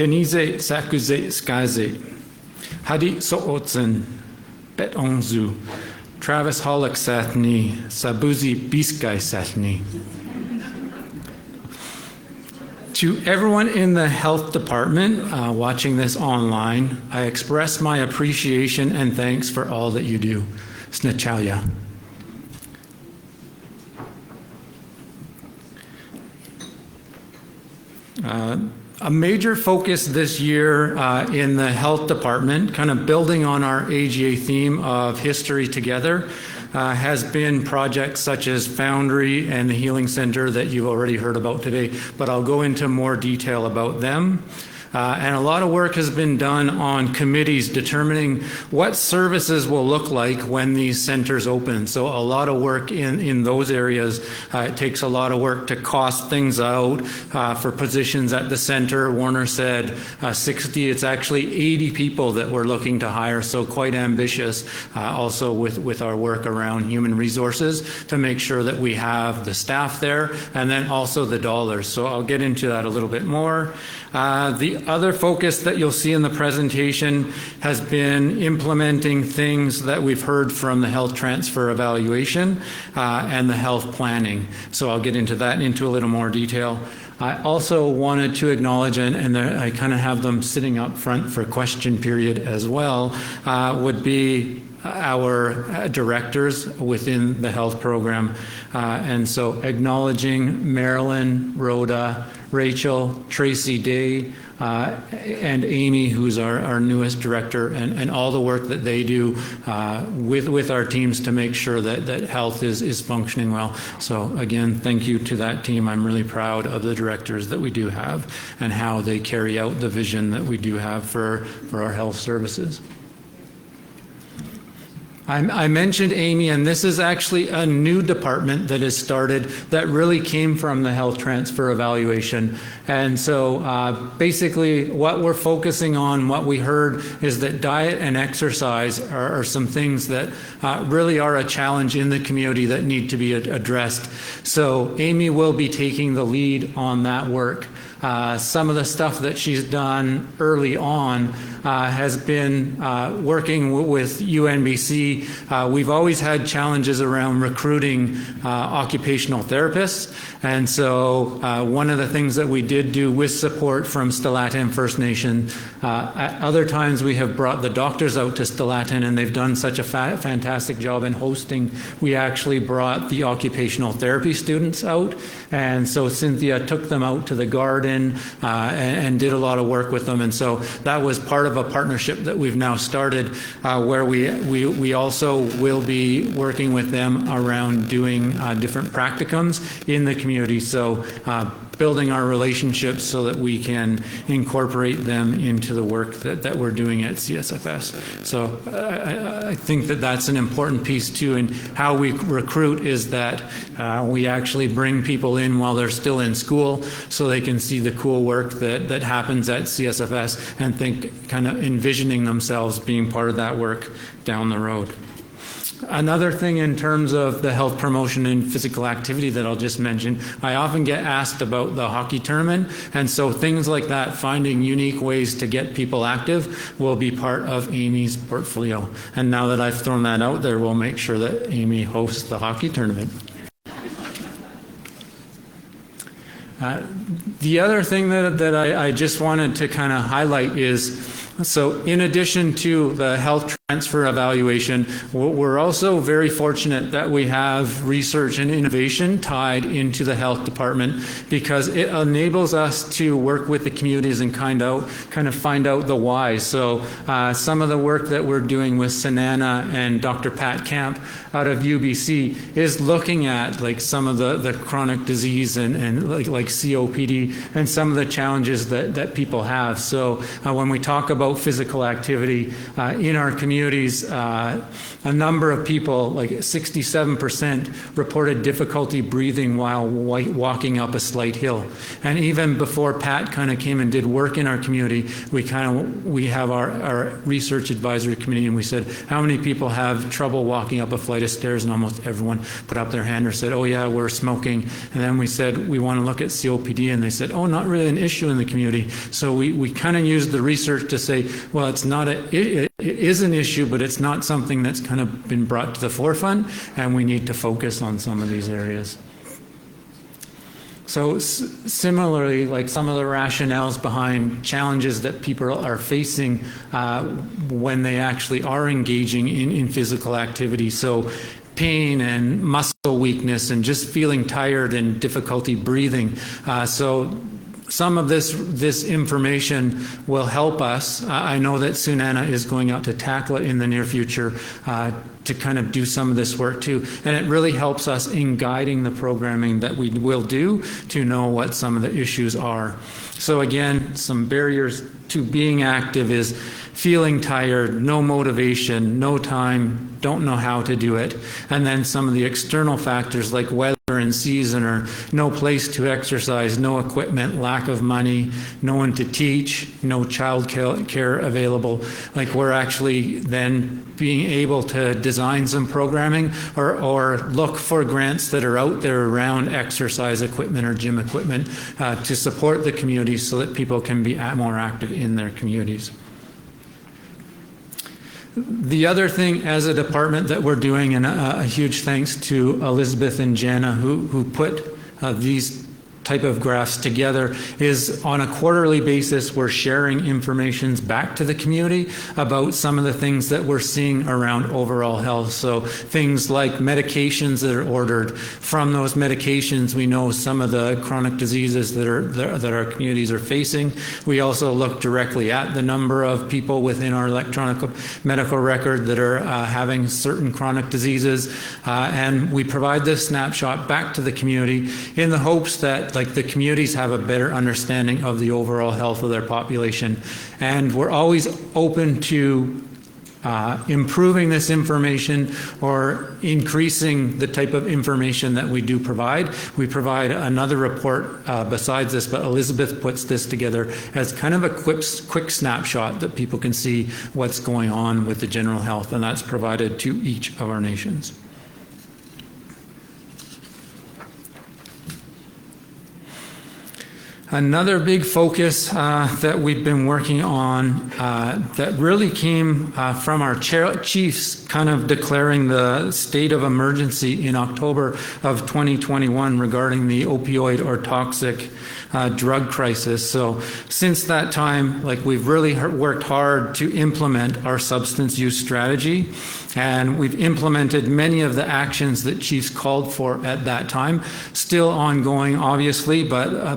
Denise Sakuze Skaze, Hadi Sootsen, Bet Onzu, Travis Holyk Sathni, Sabuzi Biskai Sathni. To everyone in the health department watching this online, I express my appreciation and thanks for all that you do. Snachalya. A major focus this year in the health department, kind of building on our AGA theme of history together, has been projects such as Foundry and the Healing Center that you've already heard about today, but I'll go into more detail about them. And a lot of work has been done on committees determining what services will look like when these centers open. So a lot of work in those areas. It takes a lot of work to cost things out for positions at the center. Warner said 60, it's actually 80 people that we're looking to hire, so quite ambitious also with our work around human resources to make sure that we have the staff there and then also the dollars. So I'll get into that a little bit more. The other focus that you'll see in the presentation has been implementing things that we've heard from the health transfer evaluation and the health planning. So I'll get into that into a little more detail. I also wanted to acknowledge, and I kind of have them sitting up front for question period as well, would be our directors within the health program. And so acknowledging Marilyn, Rhoda, Rachel, Tracy Day, and Amy, who's our newest director, and all the work that they do with our teams to make sure that health is functioning well. So again, thank you to that team. I'm really proud of the directors that we do have and how they carry out the vision that we do have for our health services. I mentioned Amy, and this is actually a new department that has started that really came from the health transfer evaluation. And so basically what we're focusing on, what we heard, is that diet and exercise are some things that really are a challenge in the community that need to be addressed. So Amy will be taking the lead on that work. Some of the stuff that she's done early on has been working with UNBC. We've always had challenges around recruiting occupational therapists, and so one of the things that we did do with support from Stellatan First Nation, at other times we have brought the doctors out to Stellatan, and they've done such a fantastic job in hosting. We actually brought the occupational therapy students out, and so Cynthia took them out to the garden and did a lot of work with them. And so that was part of a partnership that we've now started where we also will be working with them around doing different practicums in the community. So building our relationships so that we can incorporate them into the work that we're doing at CSFS. So I think that that's an important piece too in how we recruit, is that we actually bring people in while they're still in school so they can see the cool work that happens at CSFS and think, kind of envisioning themselves being part of that work down the road. Another thing in terms of the health promotion and physical activity that I'll just mention, I often get asked about the hockey tournament, and so things like that, finding unique ways to get people active, will be part of Amy's portfolio. And now that I've thrown that out there, we'll make sure that Amy hosts the hockey tournament. The other thing that I just wanted to kind of highlight is, so in addition to the health transfer evaluation, we're also very fortunate that we have research and innovation tied into the health department, because it enables us to work with the communities and kind of find out the why. So some of the work that we're doing with Sanana and Dr. Pat Camp out of UBC is looking at like some of the chronic disease and like COPD and some of the challenges that people have. So when we talk about about physical activity. In our communities, a number of people, like 67%, reported difficulty breathing while walking up a slight hill. And even before Pat kind of came and did work in our community, we have our research advisory committee, and we said, how many people have trouble walking up a flight of stairs? And almost everyone put up their hand or said, oh yeah, we're smoking. And then we said, we want to look at COPD, and they said, oh, not really an issue in the community. So we kind of used the research to say, well, it is an issue, but it's not something that's kind of been brought to the forefront, and we need to focus on some of these areas. So similarly, like some of the rationales behind challenges that people are facing when they actually are engaging in physical activity. So pain and muscle weakness and just feeling tired and difficulty breathing. So some of this information will help us. I know that Sunana is going out to tackle it in the near future to kind of do some of this work too. And it really helps us in guiding the programming that we will do to know what some of the issues are. So again, some barriers to being active is feeling tired, no motivation, no time, don't know how to do it. And then some of the external factors like weather and season, or no place to exercise, no equipment, lack of money, no one to teach, no child care available. Like we're actually then being able to design some programming or look for grants that are out there around exercise equipment or gym equipment to support the community so that people can be more active in their communities. The other thing as a department that we're doing, and a huge thanks to Elizabeth and Jana who put these type of graphs together, is on a quarterly basis we're sharing information back to the community about some of the things that we're seeing around overall health. So things like medications that are ordered. From those medications we know some of the chronic diseases that our communities are facing. We also look directly at the number of people within our electronic medical record that are having certain chronic diseases, and we provide this snapshot back to the community in the hopes that the communities have a better understanding of the overall health of their population. And we're always open to improving this information or increasing the type of information that we do provide. We provide another report besides this, but Elizabeth puts this together as kind of a quick snapshot that people can see what's going on with the general health, and that's provided to each of our nations. Another big focus that we've been working on that really came from our chiefs kind of declaring the state of emergency in October of 2021 regarding the opioid or toxic drug crisis. So since that time, we've really worked hard to implement our substance use strategy, and we've implemented many of the actions that chiefs called for at that time. Still ongoing, obviously, but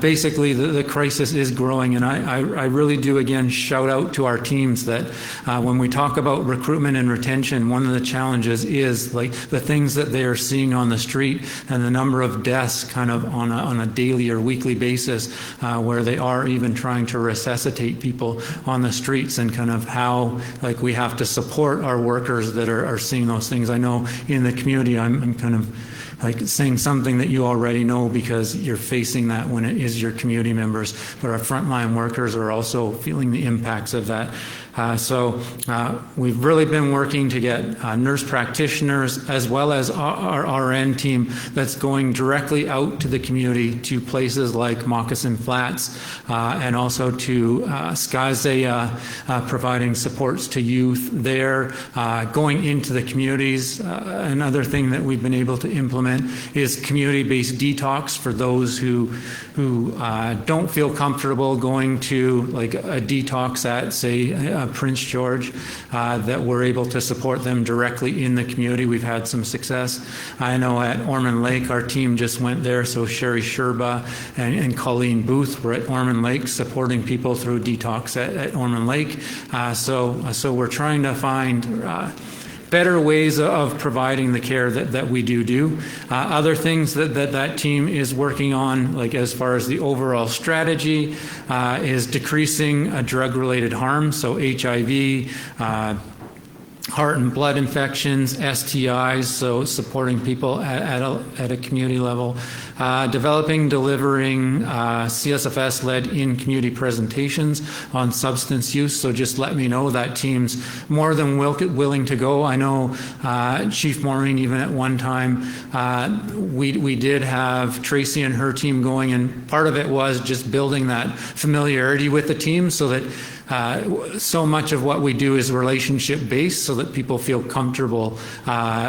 basically the crisis is growing, and I really do again shout out to our teams that when we talk about recruitment and retention, one of the challenges is the things that they are seeing on the street and the number of deaths kind of on a daily or weekly basis where they are even trying to resuscitate people on the streets, and kind of how we have to support our workers that are seeing those things. I know in the community I'm kind of saying something that you already know because you're facing that when it is your community members, but our frontline workers are also feeling the impacts of that. So we've really been working to get nurse practitioners as well as our RN team that's going directly out to the community to places like Moccasin Flats and also to Skazea, providing supports to youth there, going into the communities. Another thing that we've been able to implement is community-based detox for those who don't feel comfortable going to a detox at, say, Prince George, that we're able to support them directly in the community. We've had some success. I know at Ormond Lake, our team just went there, so Sherry Sherba and Colleen Booth were at Ormond Lake supporting people through detox at Ormond Lake. So we're trying to find better ways of providing the care that we do. Other things that team is working on, like as far as the overall strategy, is decreasing drug-related harm, so HIV, heart and blood infections, STIs, so supporting people at a community level, delivering CSFS-led in-community presentations on substance use. So just let me know, that team's more than willing to go. I know Chief Maureen, even at one time, we did have Tracy and her team going, and part of it was just building that familiarity with the team so that so much of what we do is relationship-based, so that people feel comfortable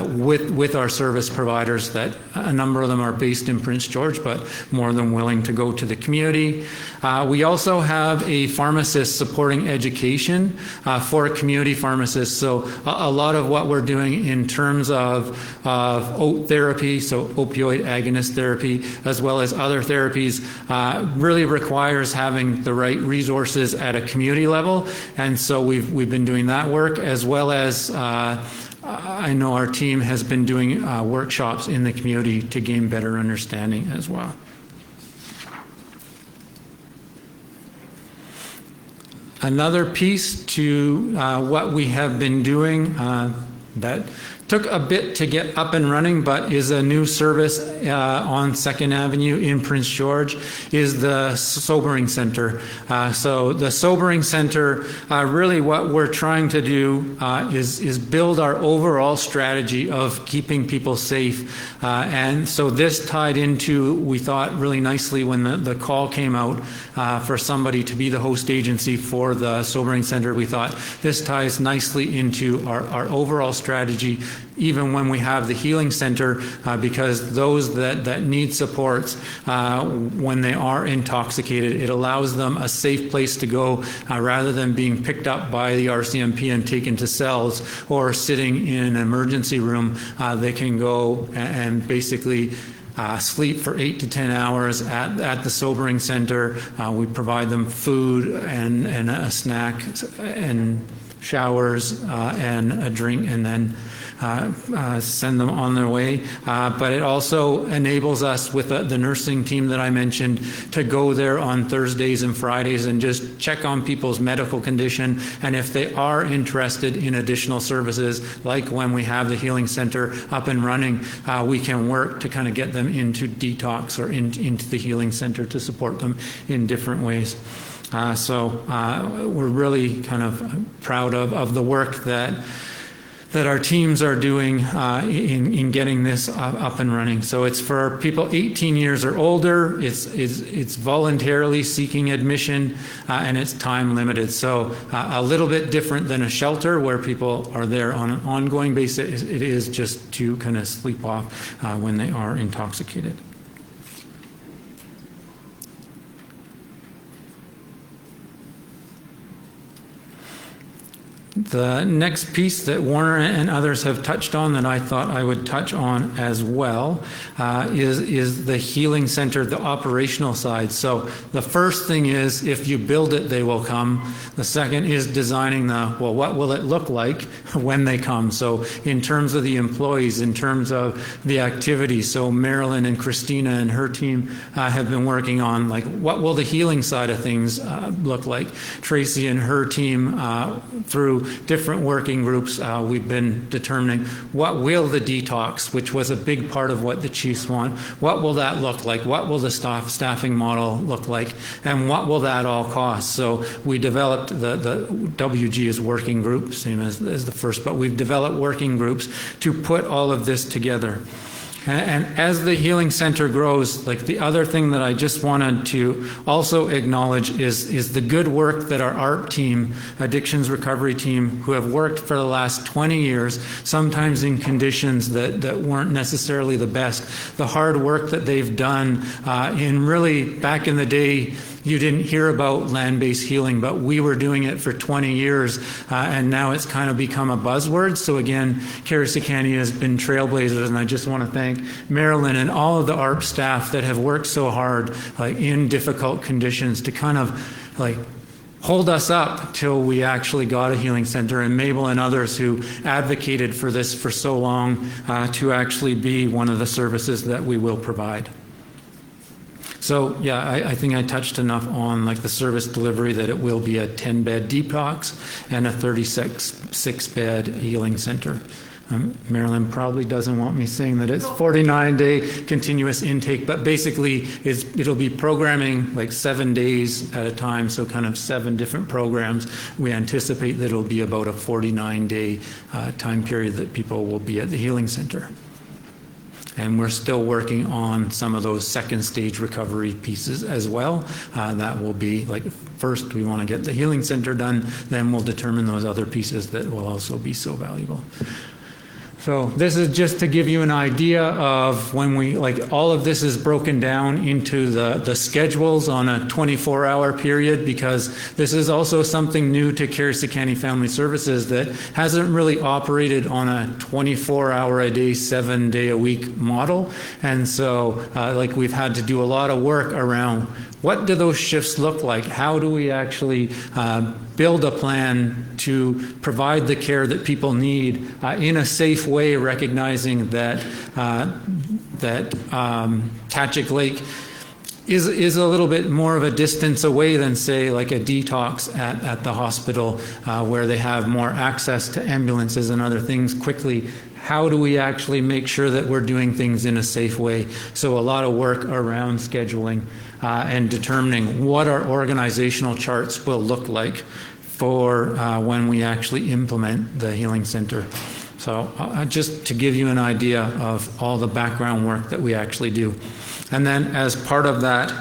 with our service providers, that a number of them are based in Prince George, but more than willing to go to the community. We also have a pharmacist supporting education for community pharmacists. So a lot of what we're doing in terms of OAT therapy, so opioid agonist therapy, as well as other therapies, really requires having the right resources at a community level, and so we've been doing that work, as well as I know our team has been doing workshops in the community to gain better understanding as well. Another piece to what we have been doing that took a bit to get up and running, but is a new service on 2nd Avenue in Prince George, is the Sobering Center. So the Sobering Center, really what we're trying to do is build our overall strategy of keeping people safe. And so this tied into, we thought really nicely when the call came out for somebody to be the host agency for the Sobering Center, we thought this ties nicely into our overall strategy, even when we have the Healing Center, because those that need supports when they are intoxicated, it allows them a safe place to go rather than being picked up by the RCMP and taken to cells or sitting in an emergency room. They can go and basically sleep for 8 to 10 hours at the Sobering Center. We provide them food and a snack and showers and a drink, and then send them on their way. But it also enables us with the nursing team that I mentioned to go there on Thursdays and Fridays and just check on people's medical condition. And if they are interested in additional services, like when we have the Healing Center up and running, we can work to kind of get them into detox or into the Healing Center to support them in different ways. So we're really kind of proud of the work that our teams are doing in getting this up and running. So it's for people 18 years or older. It's voluntarily seeking admission, and it's time limited. So a little bit different than a shelter where people are there on an ongoing basis. It is just to kind of sleep off when they are intoxicated. The next piece that Warner and others have touched on that I thought I would touch on as well is the Healing Center, the operational side. So the first thing is, if you build it, they will come. The second is designing what will it look like when they come? So in terms of the employees, in terms of the activities, so Marilyn and Christina and her team have been working on, like, what will the healing side of things look like? Tracy and her team through different working groups, we've been determining what will the detox, which was a big part of what the chiefs want, what will that look like? What will the staffing model look like? And what will that all cost? So we developed the WG is working group, same as the first, but we've developed working groups to put all of this together. And as the Healing Center grows, like, the other thing that I just wanted to also acknowledge is the good work that our ARP team, Addictions Recovery Team, who have worked for the last 20 years, sometimes in conditions that weren't necessarily the best. The hard work that they've done in really, back in the day, you didn't hear about land-based healing, but we were doing it for 20 years, and now it's kind of become a buzzword. So again, Karisakani has been trailblazers, and I just want to thank Marilyn and all of the ARP staff that have worked so hard, like, in difficult conditions to kind of, like, hold us up till we actually got a healing center, and Mabel and others who advocated for this for so long to actually be one of the services that we will provide. So yeah, I think I touched enough on like the service delivery that it will be a 10-bed detox and a 36-bed healing center. Marilyn probably doesn't want me saying that it's 49-day continuous intake, but basically it'll be programming like 7 days at a time, so kind of 7 different programs. We anticipate that it'll be about a 49-day time period that people will be at the healing center. And we're still working on some of those second stage recovery pieces as well. That will be like, first we want to get the healing center done, then we'll determine those other pieces that will also be so valuable. So this is just to give you an idea of when we, like all of this is broken down into the schedules on a 24-hour period, because this is also something new to Carriacou County Family Services that hasn't really operated on a 24-hour-a-day, 7-day-a-week model. And so like we've had to do a lot of work around what do those shifts look like? How do we actually build a plan to provide the care that people need in a safe way, recognizing that Katchik Lake is a little bit more of a distance away than, say, like a detox at the hospital where they have more access to ambulances and other things quickly. How do we actually make sure that we're doing things in a safe way? So a lot of work around scheduling and determining what our organizational charts will look like for when we actually implement the healing center. So just to give you an idea of all the background work that we actually do. And then as part of that,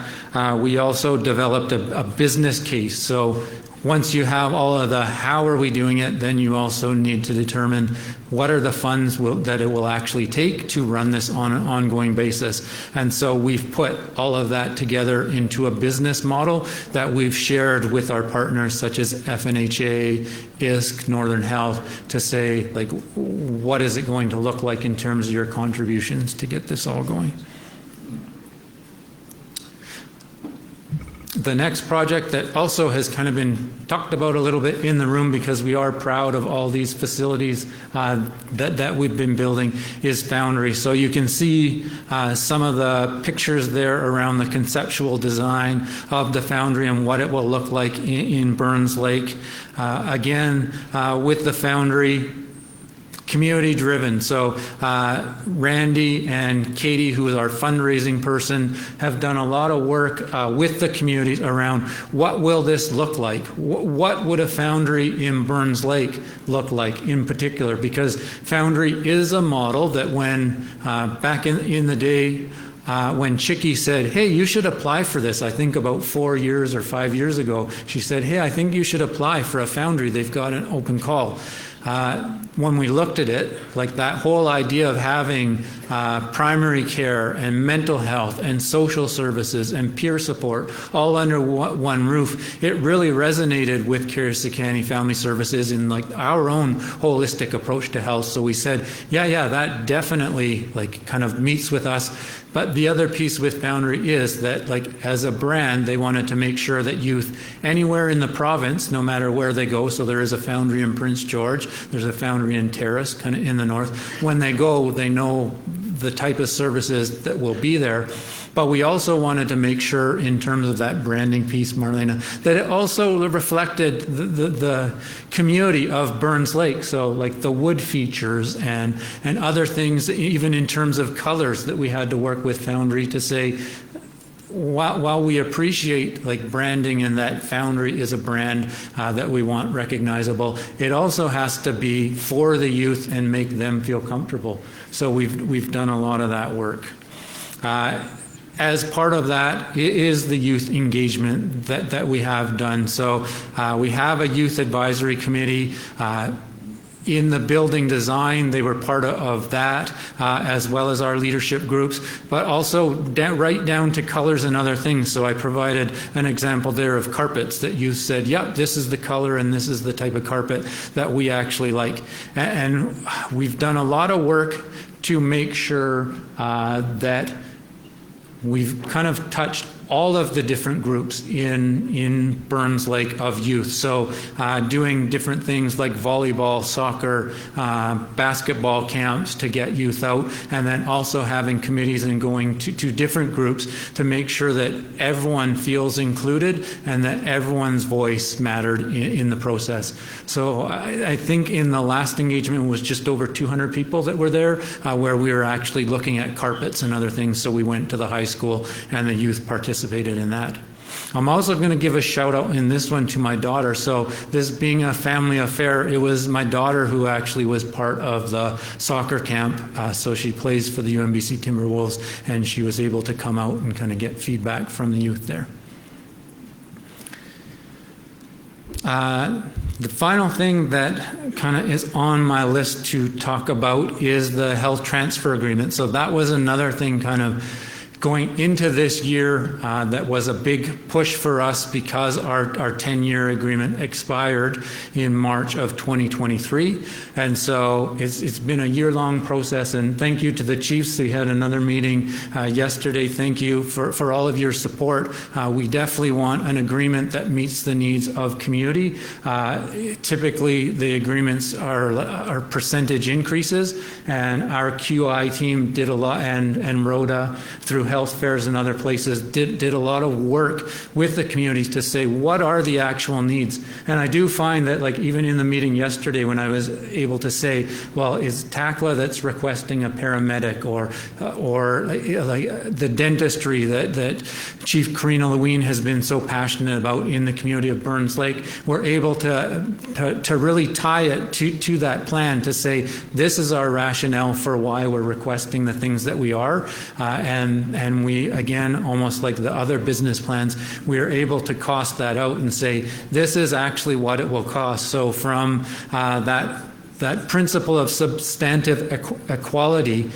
we also developed a business case. So once you have all of the how are we doing it, then you also need to determine what are the funds that it will actually take to run this on an ongoing basis. And so we've put all of that together into a business model that we've shared with our partners such as FNHA, ISC, Northern Health, to say, like, what is it going to look like in terms of your contributions to get this all going. The next project that also has kind of been talked about a little bit in the room, because we are proud of all these facilities that we've been building, is Foundry. So you can see some of the pictures there around the conceptual design of the Foundry and what it will look like in Burns Lake. Again, with the Foundry, community driven. So Randy and Katie, who is our fundraising person, have done a lot of work with the communities around what will this look like? What would a Foundry in Burns Lake look like in particular? Because Foundry is a model that when back in the day, when Chicky said, hey, you should apply for this, I think about 4 years or 5 years ago, she said, hey, I think you should apply for a Foundry. They've got an open call. When we looked at it, like that whole idea of having primary care and mental health and social services and peer support all under one roof, it really resonated with Carriacou County Family Services in like our own holistic approach to health. So we said, yeah, that definitely like kind of meets with us. But the other piece with Foundry is that, like, as a brand, they wanted to make sure that youth anywhere in the province, no matter where they go, so there is a Foundry in Prince George, there's a Foundry in Terrace, kind of in the north. When they go, they know the type of services that will be there. But we also wanted to make sure, in terms of that branding piece, Marlena, that it also reflected the community of Burns Lake. So like the wood features and other things, even in terms of colors that we had to work with Foundry to say, while we appreciate like branding and that Foundry is a brand that we want recognizable, it also has to be for the youth and make them feel comfortable. So we've done a lot of that work. As part of that is the youth engagement that we have done. So we have a youth advisory committee. In the building design, they were part of that, as well as our leadership groups, but also right down to colors and other things. So I provided an example there of carpets that you said, yep, this is the color and this is the type of carpet that we actually like. And we've done a lot of work to make sure that we've kind of touched all of the different groups in Burns Lake of youth. So doing different things like volleyball, soccer, basketball camps to get youth out, and then also having committees and going to different groups to make sure that everyone feels included and that everyone's voice mattered in the process. So I think in the last engagement was just over 200 people that were there, where we were actually looking at carpets and other things. So we went to the high school and the youth participated in that. I'm also going to give a shout out in this one to my daughter. So this being a family affair, it was my daughter who actually was part of the soccer camp. So she plays for the UMBC Timberwolves, and she was able to come out and kind of get feedback from the youth there. The final thing that kind of is on my list to talk about is the health transfer agreement. So that was another thing kind of going into this year that was a big push for us because our 10-year agreement expired in March of 2023. And so it's been a year-long process, and thank you to the chiefs. We had another meeting yesterday. Thank you for all of your support. We definitely want an agreement that meets the needs of community. Typically, the agreements are percentage increases, and our QI team did a lot, and Rhoda through health fairs and other places did a lot of work with the communities to say what are the actual needs. And I do find that, like, even in the meeting yesterday when I was able to say, well, is TACLA that's requesting a paramedic, or like the dentistry that Chief Karina Lewin has been so passionate about in the community of Burns Lake, we're able to really tie it to that plan to say this is our rationale for why we're requesting the things that we are, and we, again, almost like the other business plans, we are able to cost that out and say this is actually what it will cost. So from that principle of substantive equality,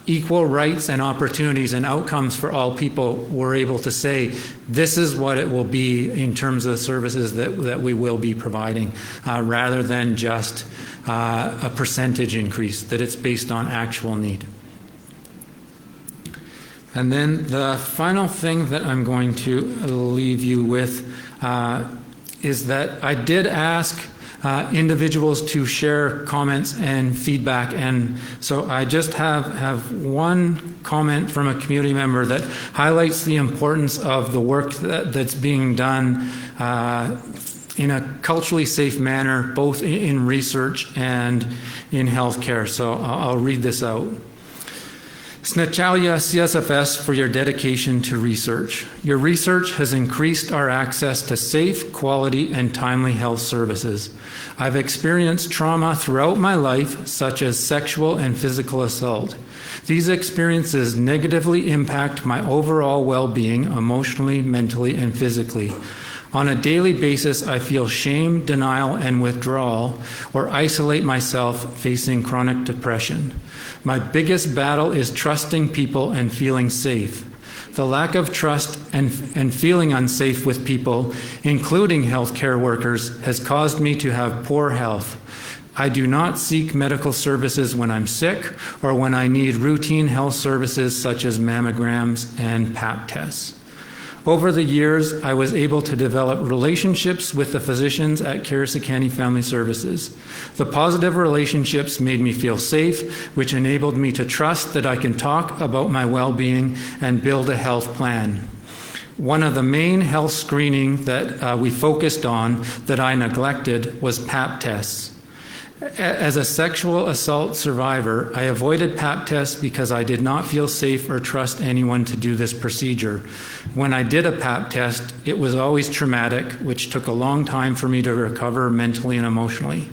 equal rights and opportunities and outcomes for all people, we're able to say this is what it will be in terms of the services that we will be providing, rather than just a percentage increase, that it's based on actual need. And then the final thing that I'm going to leave you with is that I did ask individuals to share comments and feedback, and so I just have one comment from a community member that highlights the importance of the work that's being done in a culturally safe manner, both in research and in healthcare. So I'll read this out. Snachalya CSFS for your dedication to research. Your research has increased our access to safe, quality, and timely health services. I've experienced trauma throughout my life, such as sexual and physical assault. These experiences negatively impact my overall well-being emotionally, mentally, and physically. On a daily basis, I feel shame, denial, and withdrawal, or isolate myself, facing chronic depression. My biggest battle is trusting people and feeling safe. The lack of trust and feeling unsafe with people, including healthcare workers, has caused me to have poor health. I do not seek medical services when I'm sick or when I need routine health services such as mammograms and Pap tests. Over the years, I was able to develop relationships with the physicians at Kirisakani Family Services. The positive relationships made me feel safe, which enabled me to trust that I can talk about my well-being and build a health plan. One of the main health screening that we focused on that I neglected was Pap tests. As a sexual assault survivor, I avoided Pap tests because I did not feel safe or trust anyone to do this procedure. When I did a Pap test, it was always traumatic, which took a long time for me to recover mentally and emotionally.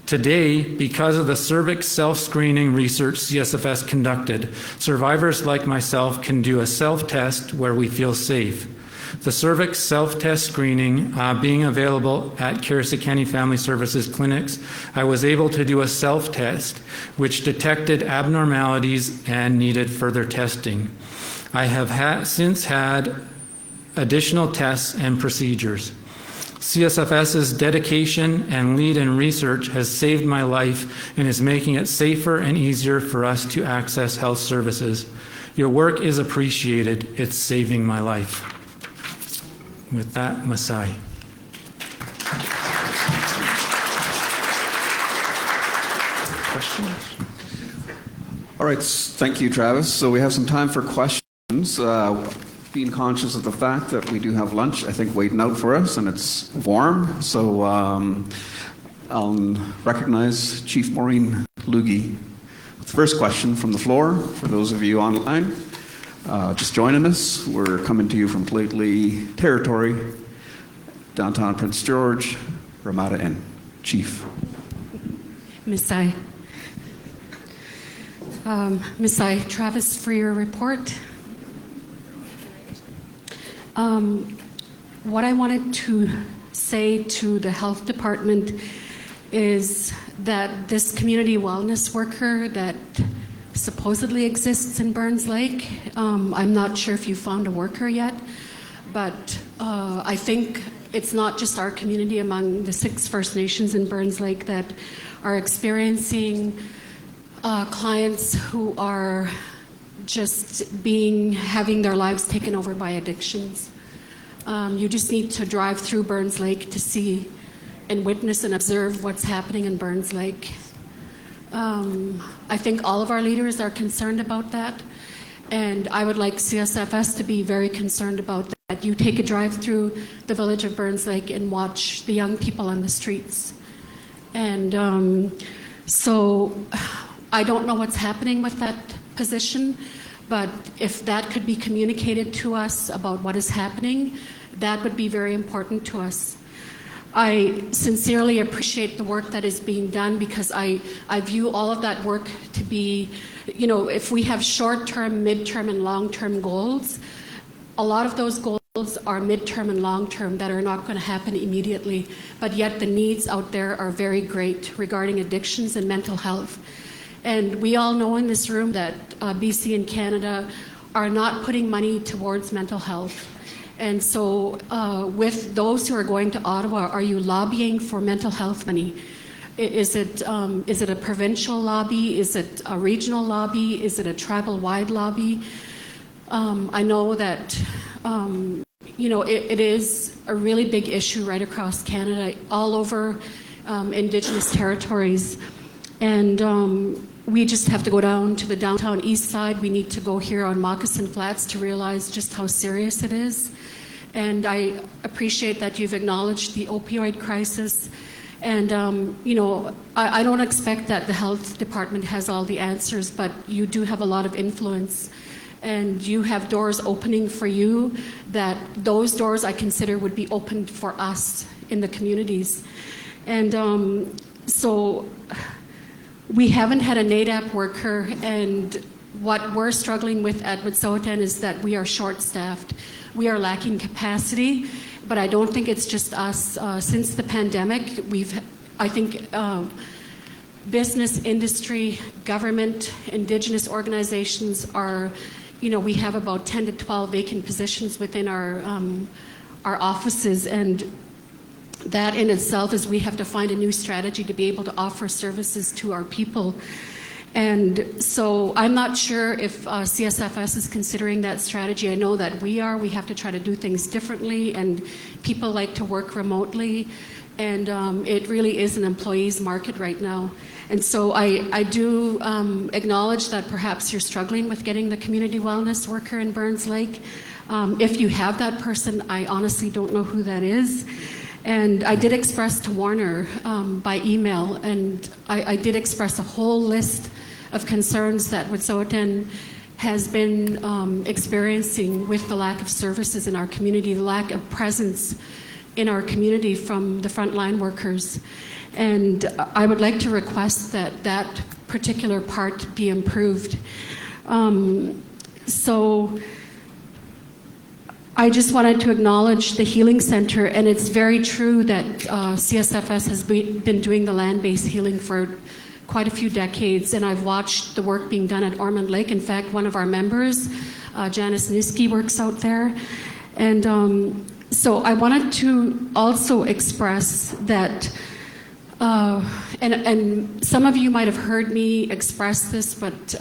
Today, because of the cervix self-screening research CSFS conducted, survivors like myself can do a self-test where we feel safe. The cervix self-test screening being available at Kirisakani Family Services clinics, I was able to do a self-test which detected abnormalities and needed further testing. I have since had additional tests and procedures. CSFS's dedication and lead in research has saved my life and is making it safer and easier for us to access health services. Your work is appreciated. It's saving my life. With that, Masai. Questions? All right, thank you, Travis. So we have some time for questions. Being conscious of the fact that we do have lunch, I think, waiting out for us, and it's warm. So I'll recognize Chief Maureen Lugie with the first question from the floor. For those of you online just joining us, we're coming to you from Lake Territory, downtown Prince George, Ramada Inn. Chief. Masai. Masai, Travis, for your report. What I wanted to say to the health department is that this community wellness worker that supposedly exists in Burns Lake, I'm not sure if you found a worker yet, but I think it's not just our community among the 6 First Nations in Burns Lake that are experiencing clients who are just having their lives taken over by addictions. You just need to drive through Burns Lake to see and witness and observe what's happening in Burns Lake. I think all of our leaders are concerned about that, and I would like CSFS to be very concerned about that. You take a drive through the village of Burns Lake and watch the young people on the streets. And so I don't know what's happening with that position, but if that could be communicated to us about what is happening, that would be very important to us. I sincerely appreciate the work that is being done because I view all of that work to be, you know, if we have short-term, mid-term, and long-term goals, a lot of those goals are mid-term and long-term that are not going to happen immediately, but yet the needs out there are very great regarding addictions and mental health. And we all know in this room that BC and Canada are not putting money towards mental health. And so with those who are going to Ottawa, are you lobbying for mental health money? Is it a provincial lobby? Is it a regional lobby? Is it a tribal-wide lobby? I know that you know, it is a really big issue right across Canada, all over Indigenous territories. And we just have to go down to the downtown east side. We need to go here on Moccasin Flats to realize just how serious it is. And I appreciate that you've acknowledged the opioid crisis. And, you know, I don't expect that the health department has all the answers, but you do have a lot of influence. And you have doors opening for you that those doors I consider would be opened for us in the communities. And so we haven't had a NADAP worker, and what we're struggling with at Wet'suwet'en is that we are short-staffed. We are lacking capacity, but I don't think it's just us. Since the pandemic, I think business, industry, government, Indigenous organizations are, you know, we have about 10 to 12 vacant positions within our offices, and that in itself is we have to find a new strategy to be able to offer services to our people. And so I'm not sure if CSFS is considering that strategy. I know that we are. We have to try to do things differently, and people like to work remotely, and it really is an employee's market right now. And so I do acknowledge that perhaps you're struggling with getting the community wellness worker in Burns Lake. If you have that person, I honestly don't know who that is. And I did express to Warner by email, and I did express a whole list of concerns that Wet'suwet'en has been experiencing with the lack of services in our community, the lack of presence in our community from the frontline workers. And I would like to request that that particular part be improved. So I just wanted to acknowledge the Healing Center, and it's very true that CSFS has been doing the land-based healing for quite a few decades, and I've watched the work being done at Ormond Lake. In fact, one of our members, Janice Niski, works out there. And so I wanted to also express that, and some of you might have heard me express this, but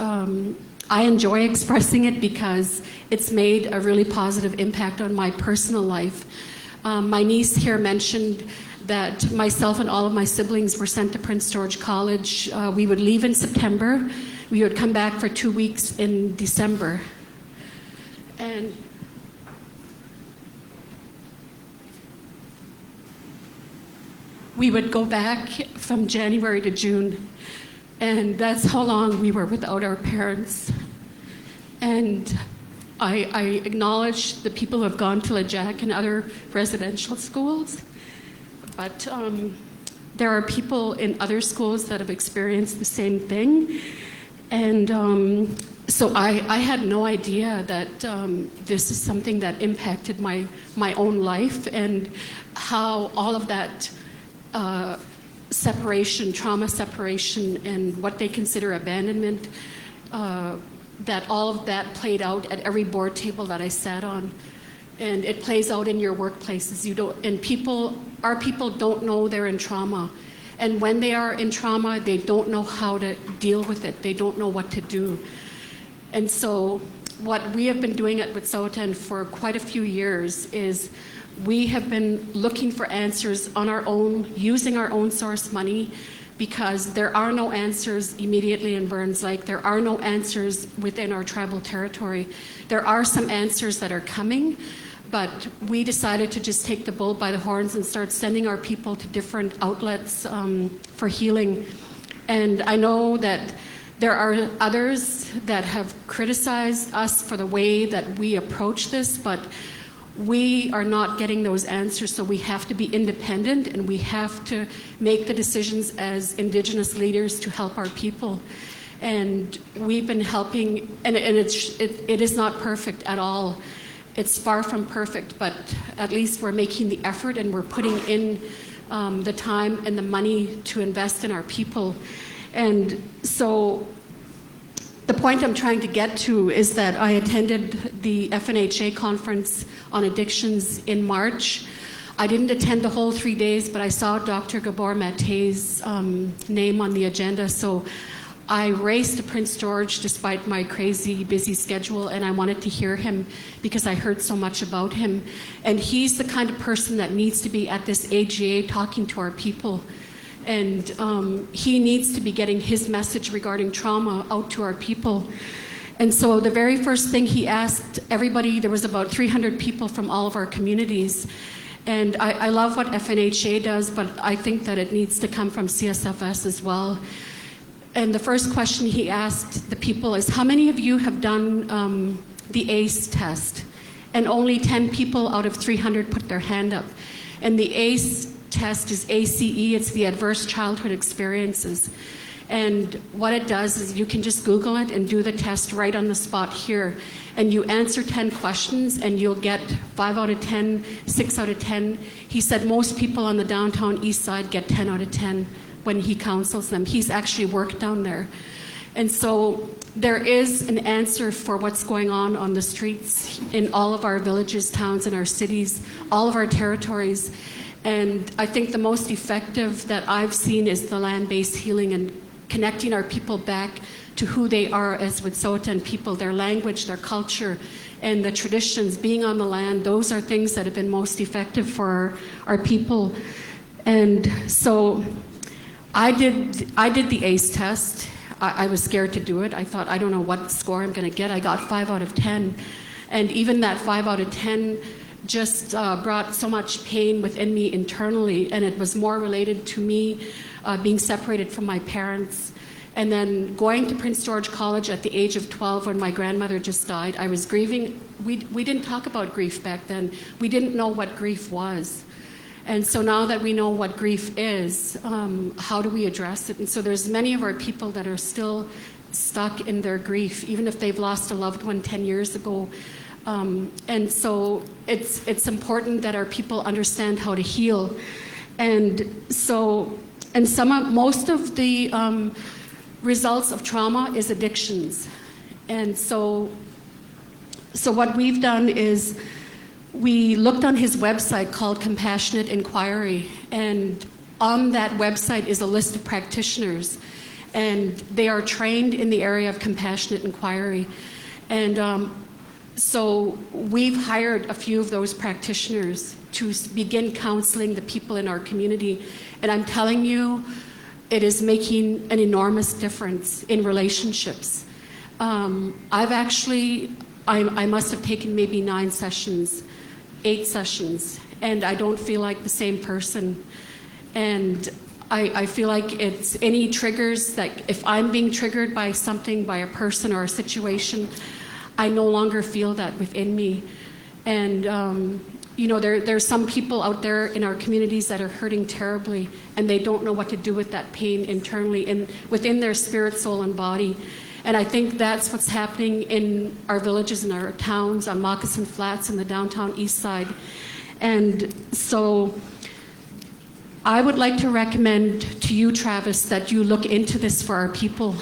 I enjoy expressing it because it's made a really positive impact on my personal life. My niece here mentioned that myself and all of my siblings were sent to Prince George College. We would leave in September. We would come back for 2 weeks in December. And we would go back from January to June. And that's how long we were without our parents. And I acknowledge the people who have gone to LeJac and other residential schools, but there are people in other schools that have experienced the same thing. And so I had no idea that this is something that impacted my own life, and how all of that separation, trauma separation, and what they consider abandonment, that all of that played out at every board table that I sat on. And it plays out in your workplaces. Our people don't know they're in trauma. And when they are in trauma, they don't know how to deal with it. They don't know what to do. And so what we have been doing at Wet'suwet'en for quite a few years is we have been looking for answers on our own, using our own source money, because there are no answers immediately in Burns Lake. There are no answers within our tribal territory. There are some answers that are coming, but we decided to just take the bull by the horns and start sending our people to different outlets for healing. And I know that there are others that have criticized us for the way that we approach this, but we are not getting those answers, so we have to be independent, and we have to make the decisions as Indigenous leaders to help our people. And we've been helping, and it is not perfect at all. It's far from perfect, but at least we're making the effort, and we're putting in the time and the money to invest in our people. And so the point I'm trying to get to is that I attended the FNHA conference on addictions in March. I didn't attend the whole 3 days, but I saw Dr. Gabor Mate's name on the agenda, so I raced to Prince George despite my crazy busy schedule, and I wanted to hear him because I heard so much about him. And he's the kind of person that needs to be at this AGA talking to our people. And he needs to be getting his message regarding trauma out to our people. And so the very first thing he asked everybody, there was about 300 people from all of our communities. And I love what FNHA does, but I think that it needs to come from CSFS as well. And the first question he asked the people is, how many of you have done the ACE test? And only 10 people out of 300 put their hand up. And the ACE test is ACE, it's the Adverse Childhood Experiences. And what it does is you can just Google it and do the test right on the spot here. And you answer 10 questions and you'll get 5 out of 10, 6 out of 10. He said most people on the downtown east side get 10 out of 10 when he counsels them. He's actually worked down there. And so there is an answer for what's going on the streets in all of our villages, towns, and our cities, all of our territories. And I think the most effective that I've seen is the land-based healing and connecting our people back to who they are as Wet'suwet'en people, their language, their culture, and the traditions, being on the land. Those are things that have been most effective for our people. And so I did the ACE test. I was scared to do it. I thought, I don't know what score I'm going to get. I got 5 out of 10. And even that 5 out of 10 just brought so much pain within me internally, and it was more related to me being separated from my parents. And then going to Prince George College at the age of 12 when my grandmother just died, I was grieving. We didn't talk about grief back then. We didn't know what grief was. And so now that we know what grief is, how do we address it? And so there's many of our people that are still stuck in their grief, even if they've lost a loved one 10 years ago. And so it's important that our people understand how to heal. And so, most of the results of trauma is addictions. And so what we've done is we looked on his website called Compassionate Inquiry, and on that website is a list of practitioners. and they are trained in the area of compassionate inquiry. And so we've hired a few of those practitioners to begin counseling the people in our community. And I'm telling you, it is making an enormous difference in relationships. I must have taken maybe 9 sessions, 8 sessions, and I don't feel like the same person. And I feel like it's any triggers, that if I'm being triggered by something, by a person or a situation, I no longer feel that within me. And there's some people out there in our communities that are hurting terribly, and they don't know what to do with that pain internally and within their spirit, soul, and body. And I think that's what's happening in our villages and our towns, on Moccasin Flats and the downtown east side. And so I would like to recommend to you, Travis, that you look into this for our people,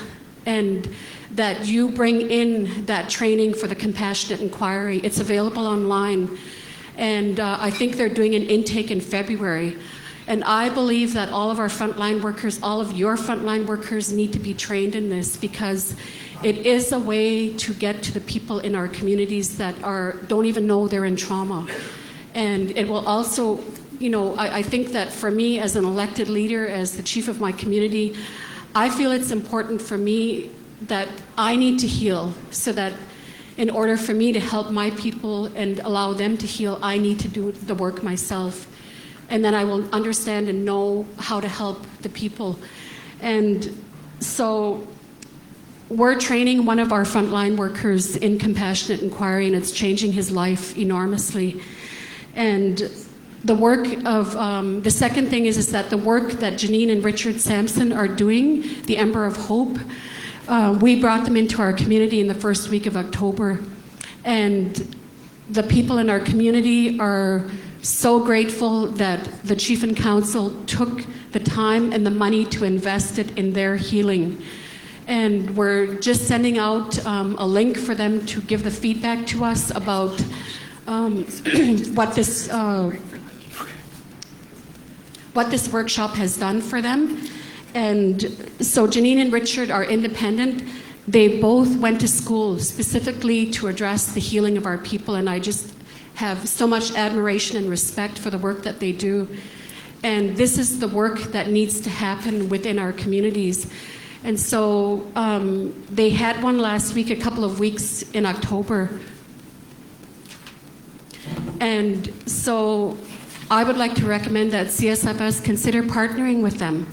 and that you bring in that training for the compassionate inquiry. It's available online. And I think they're doing an intake in February. And I believe that all of our frontline workers, all of your frontline workers need to be trained in this, because it is a way to get to the people in our communities that don't even know they're in trauma. And it will also, I think that for me as an elected leader, as the chief of my community, I feel it's important for me that I need to heal, so that in order for me to help my people and allow them to heal, I need to do the work myself. And then I will understand and know how to help the people. And so we're training one of our frontline workers in compassionate inquiry, and it's changing his life enormously. And the work of, the second thing is that the work that Janine and Richard Sampson are doing, the Ember of Hope, we brought them into our community in the first week of October. And the people in our community are so grateful that the Chief and Council took the time and the money to invest it in their healing. And we're just sending out a link for them to give the feedback to us about what this workshop has done for them. And so Janine and Richard are independent. They both went to school specifically to address the healing of our people, and I just have so much admiration and respect for the work that they do. And this is the work that needs to happen within our communities. And so they had one last week, a couple of weeks in October. And so I would like to recommend that CSFS consider partnering with them.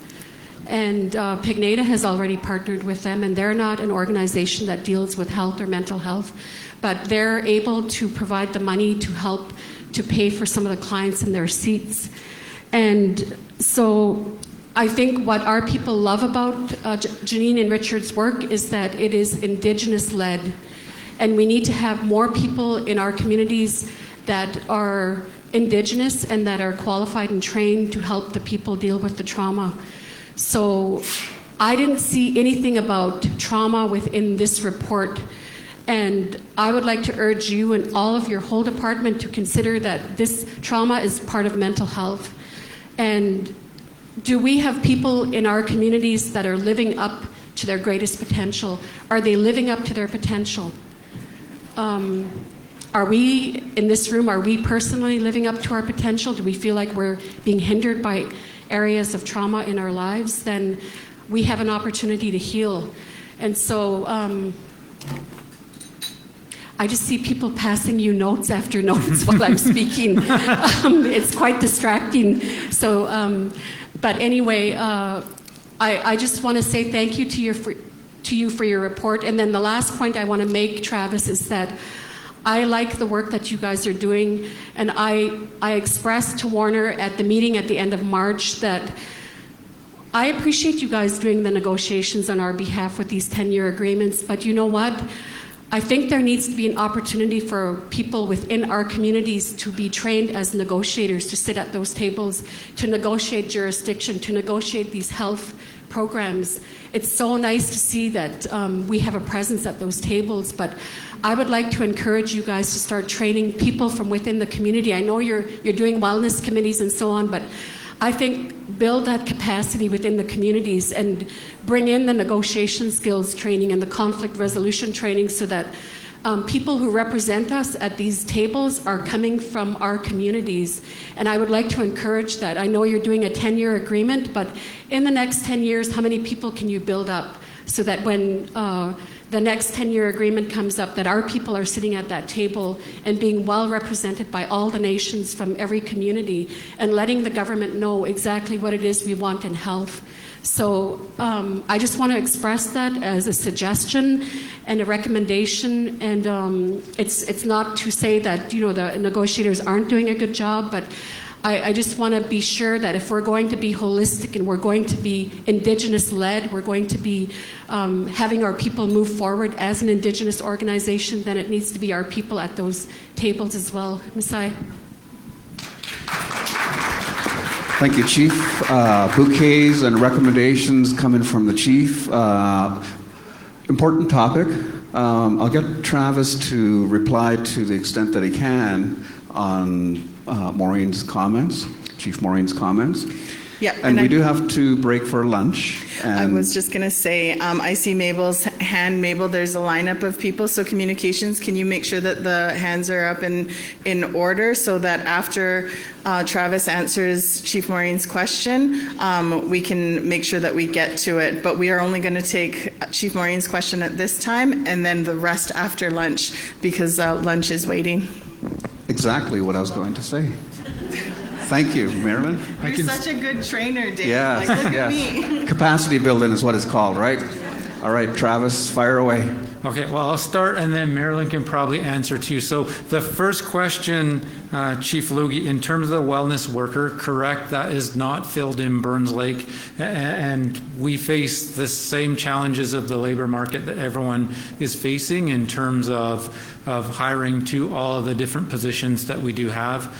And Pignata has already partnered with them, and they're not an organization that deals with health or mental health, but they're able to provide the money to help to pay for some of the clients in their seats. And so I think what our people love about Janine and Richard's work is that it is Indigenous-led, and we need to have more people in our communities that are Indigenous and that are qualified and trained to help the people deal with the trauma. So I didn't see anything about trauma within this report, and I would like to urge you and all of your whole department to consider that this trauma is part of mental health. And do we have people in our communities that are living up to their greatest potential? Are they living up to their potential? Are we, in this room, are we personally living up to our potential? Do we feel like we're being hindered by areas of trauma in our lives? Then we have an opportunity to heal. And so I just see people passing you notes after notes while I'm speaking. It's quite distracting. So, but anyway, I just want to say thank you to you for your report. And then the last point I want to make, Travis, is that I like the work that you guys are doing, and I expressed to Warner at the meeting at the end of March that I appreciate you guys doing the negotiations on our behalf with these 10-year agreements, but you know what? I think there needs to be an opportunity for people within our communities to be trained as negotiators, to sit at those tables, to negotiate jurisdiction, to negotiate these health programs. It's so nice to see that we have a presence at those tables, but I would like to encourage you guys to start training people from within the community. I know you're doing wellness committees and so on, but I think, build that capacity within the communities and bring in the negotiation skills training and the conflict resolution training so that people who represent us at these tables are coming from our communities. And I would like to encourage that. I know you're doing a 10-year agreement, but in the next 10 years, how many people can you build up so that when the next 10-year agreement comes up, that our people are sitting at that table and being well represented by all the nations from every community and letting the government know exactly what it is we want in health. So I just want to express that as a suggestion and a recommendation. And it's not to say that, the negotiators aren't doing a good job, but I just want to be sure that if we're going to be holistic and we're going to be Indigenous-led, we're going to be having our people move forward as an Indigenous organization, then it needs to be our people at those tables as well. Masai. Thank you, Chief. Bouquets and recommendations coming from the Chief. Important topic. I'll get Travis to reply to the extent that he can on Maureen's comments, Chief Maureen's comments. Yeah, and we do have to break for lunch. And I was just going to say, I see Mabel's hand. Mabel, there's a lineup of people. So communications, can you make sure that the hands are up in order so that after Travis answers Chief Maureen's question, we can make sure that we get to it. But we are only going to take Chief Maureen's question at this time and then the rest after lunch because lunch is waiting. Exactly what I was going to say. Thank you, Marilyn. You're such a good trainer, Dave. Yeah, Like, look yes. at me. Capacity building is what it's called, right? All right, Travis, fire away. Okay, well, I'll start, and then Marilyn can probably answer too. So the first question, Chief Lugie, in terms of the wellness worker, correct, that is not filled in Burns Lake, and we face the same challenges of the labor market that everyone is facing in terms of hiring to all of the different positions that we do have.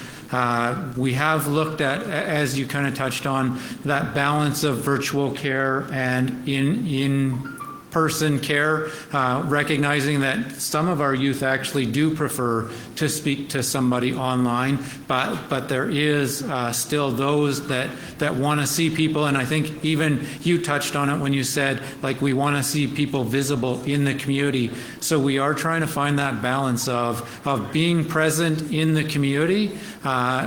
We have looked at, as you kind of touched on, that balance of virtual care and in-person care, recognizing that some of our youth actually do prefer to speak to somebody online, but there is still those that want to see people, and I think even you touched on it when you said, like, we want to see people visible in the community. So we are trying to find that balance of being present in the community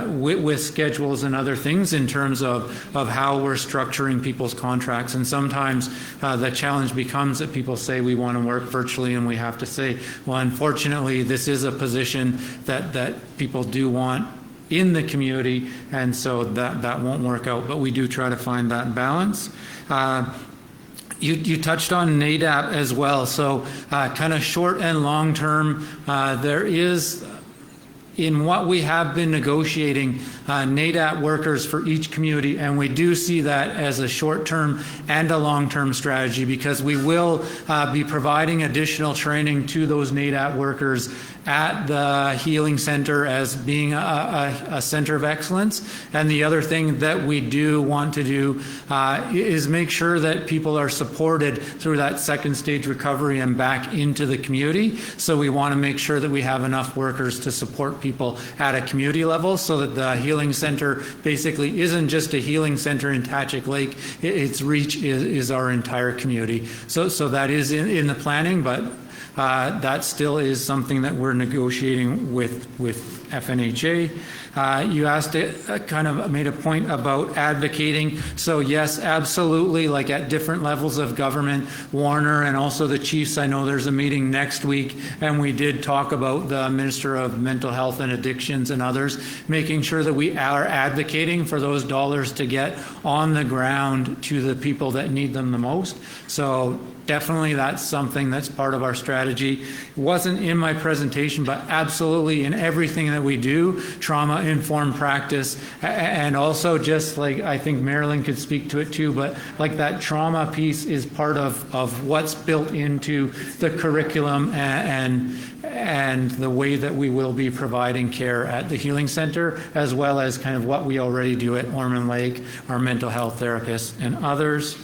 with schedules and other things in terms of how we're structuring people's contracts. And sometimes the challenge becomes that people say we want to work virtually, and we have to say, well, unfortunately, this is a position that people do want in the community, and so that won't work out, but we do try to find that balance. You touched on NADAP as well, so kind of short and long term, there is, in what we have been negotiating, NADAP workers for each community, and we do see that as a short-term and a long-term strategy because we will be providing additional training to those NADAP workers at the healing center as being a center of excellence. And the other thing that we do want to do is make sure that people are supported through that second stage recovery and back into the community. So we want to make sure that we have enough workers to support people at a community level so that the healing center basically isn't just a healing center in Tachik Lake. Its reach is our entire community. So that is in the planning, but that still is something that we're negotiating with FNHA. You asked kind of made a point about advocating. So yes, absolutely, like at different levels of government, Warner and also the chiefs, I know there's a meeting next week, and we did talk about the Minister of Mental Health and Addictions and others, making sure that we are advocating for those dollars to get on the ground to the people that need them the most. So definitely that's something that's part of our strategy. It wasn't in my presentation, but absolutely in everything that we do, trauma-informed practice, and also just like, I think Marilyn could speak to it too, but like that trauma piece is part of what's built into the curriculum and the way that we will be providing care at the Healing Center, as well as kind of what we already do at Ormond Lake, our mental health therapists and others.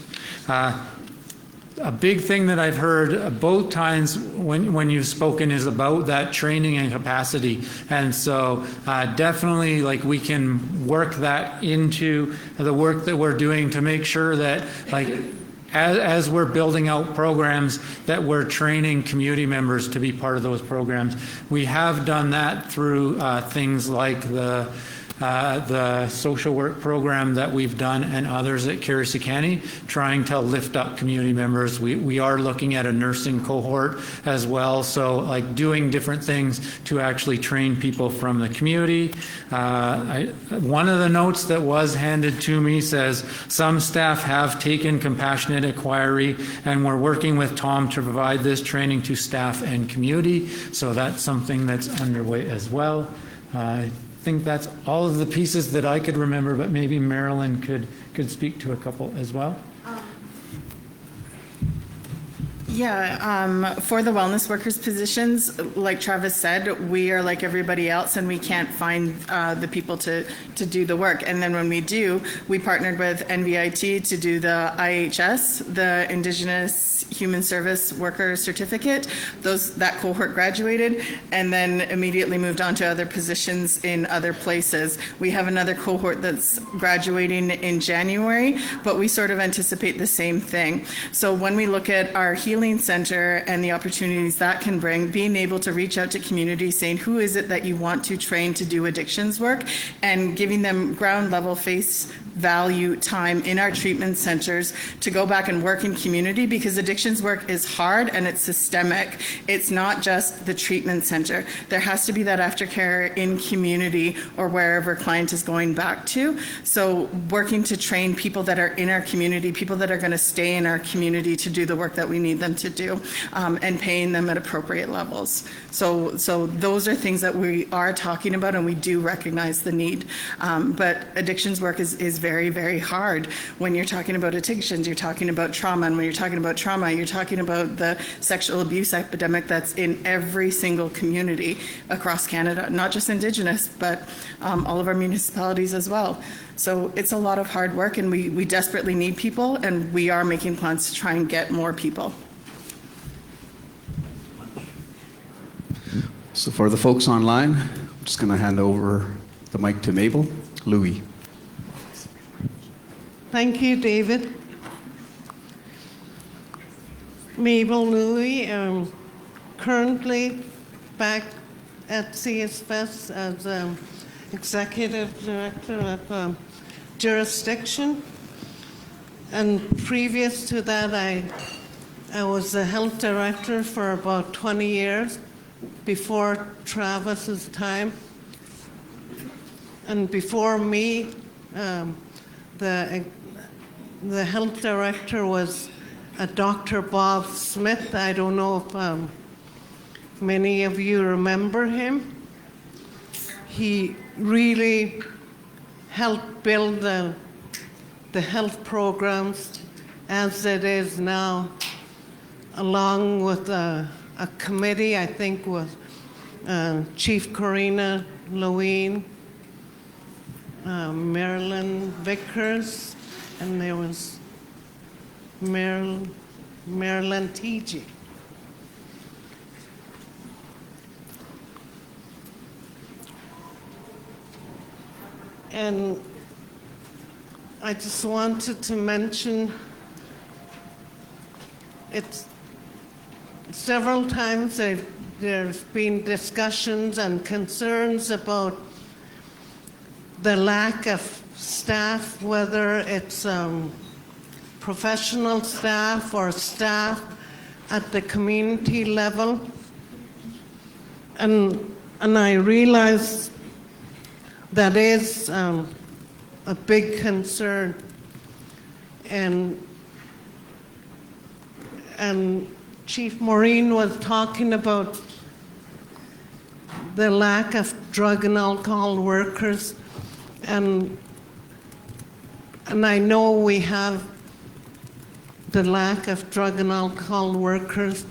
a big thing that I've heard both times when you've spoken is about that training and capacity. And so definitely like we can work that into the work that we're doing to make sure that like as we're building out programs that we're training community members to be part of those programs. We have done that through things like the social work program that we've done and others at Kirisakani, trying to lift up community members. We are looking at a nursing cohort as well, so like doing different things to actually train people from the community. One of the notes that was handed to me says some staff have taken compassionate inquiry and we're working with Tom to provide this training to staff and community, so that's something that's underway as well. I think that's all of the pieces that I could remember, but maybe Marilyn could speak to a couple as well. Yeah, for the wellness workers positions, like Travis said, we are like everybody else and we can't find the people to do the work. And then when we do, we partnered with NVIT to do the IHS, the Indigenous Human Service Worker Certificate. That cohort graduated and then immediately moved on to other positions in other places. We have another cohort that's graduating in January, but we sort of anticipate the same thing. So when we look at our healing center and the opportunities that can bring, being able to reach out to communities saying, who is it that you want to train to do addictions work, and giving them ground level face value time in our treatment centers to go back and work in community, because addictions work is hard and it's systemic. It's not just the treatment center. There has to be that aftercare in community or wherever client is going back to. So working to train people that are in our community, people that are going to stay in our community to do the work that we need them to do, and paying them at appropriate levels. So those are things that we are talking about, and we do recognize the need. But addictions work is very, very hard. When you're talking about addictions, you're talking about trauma, and when you're talking about trauma, you're talking about the sexual abuse epidemic that's in every single community across Canada, not just Indigenous, but all of our municipalities as well. So it's a lot of hard work, and we desperately need people, and we are making plans to try and get more people. So for the folks online, I'm just going to hand over the mic to Mabel. Louis. Thank you, David. Mabel Louis, currently back at CSFS as Executive Director of Jurisdiction. And previous to that, I was the Health Director for about 20 years before Travis's time. And before me, the Health Director was Dr. Bob Smith. I don't know if many of you remember him. He really helped build the health programs as it is now, along with a committee, I think, with Chief Corina Lewin, Marilyn Vickers, and there was Marilyn T.G. And I just wanted to mention it's several times there's been discussions and concerns about the lack of staff, whether it's professional staff or staff at the community level. And I realize that is a big concern. And Chief Maureen was talking about the lack of drug and alcohol workers. And I know we have the lack of drug and alcohol workers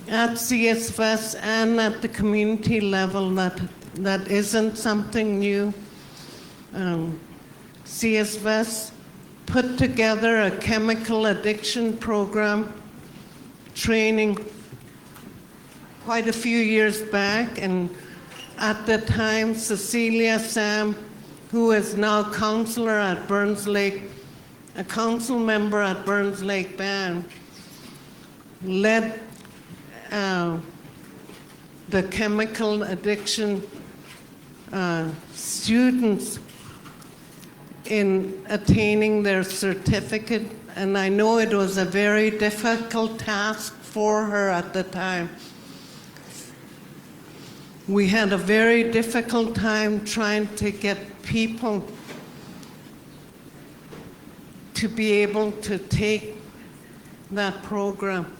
at CSFS and at the community level. That isn't something new. CSFS put together a chemical addiction program training quite a few years back, and at the time Cecilia Sam, who is now counselor at Burns Lake, a council member at Burns Lake Band, led the chemical addiction students in attaining their certificate, and I know it was a very difficult task for her at the time. We had a very difficult time trying to get people to be able to take that program.